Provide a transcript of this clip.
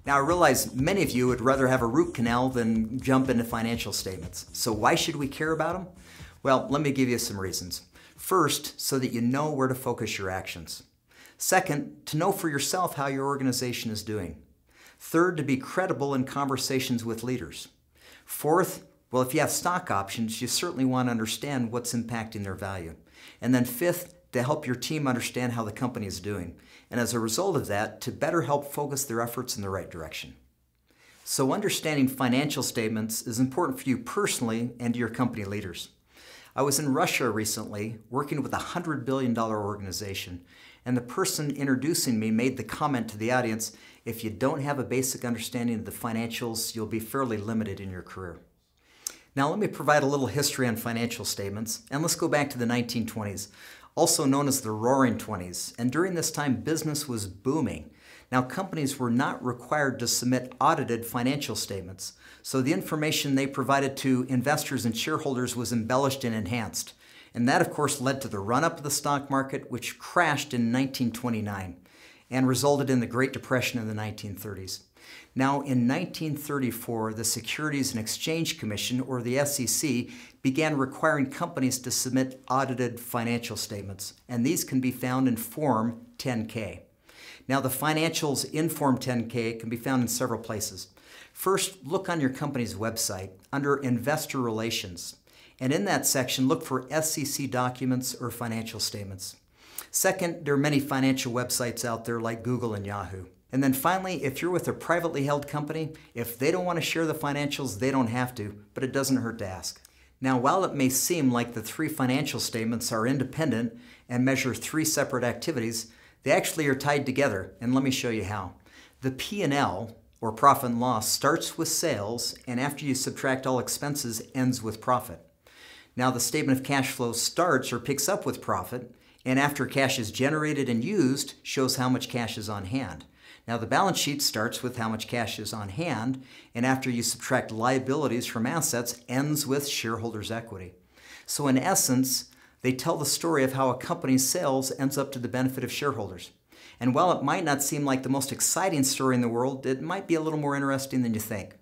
Now, I realize many of you would rather have a root canal than jump into financial statements. So why should we care about them? Well, let me give you some reasons. First, so that you know where to focus your actions. Second, to know for yourself how your organization is doing. Third, to be credible in conversations with leaders. Fourth, well, if you have stock options, you certainly want to understand what's impacting their value. And then fifth, to help your team understand how the company is doing. And as a result of that, to better help focus their efforts in the right direction. So understanding financial statements is important for you personally and to your company leaders. I was in Russia recently working with a $100 billion organization, and the person introducing me made the comment to the audience, if you don't have a basic understanding of the financials, you'll be fairly limited in your career. Now let me provide a little history on financial statements, and let's go back to the 1920s, also known as the Roaring Twenties, and during this time business was booming. Now companies were not required to submit audited financial statements, so the information they provided to investors and shareholders was embellished and enhanced. And that of course led to the run-up of the stock market, which crashed in 1929 and resulted in the Great Depression in the 1930s. Now, in 1934, the Securities and Exchange Commission, or the SEC, began requiring companies to submit audited financial statements, and these can be found in Form 10-K. Now, the financials in Form 10-K can be found in several places. First, look on your company's website under Investor Relations, and in that section, look for SEC documents or financial statements. Second, there are many financial websites out there like Google and Yahoo. And then finally, if you're with a privately held company, if they don't want to share the financials, they don't have to, but it doesn't hurt to ask. Now, while it may seem like the three financial statements are independent and measure three separate activities, they actually are tied together, and let me show you how. The P&L, or profit and loss, starts with sales, and after you subtract all expenses, ends with profit. Now, the statement of cash flow starts or picks up with profit, and after cash is generated and used, shows how much cash is on hand. Now, the balance sheet starts with how much cash is on hand, and after you subtract liabilities from assets, ends with shareholders' equity. So in essence, they tell the story of how a company's sales ends up to the benefit of shareholders. And while it might not seem like the most exciting story in the world, it might be a little more interesting than you think.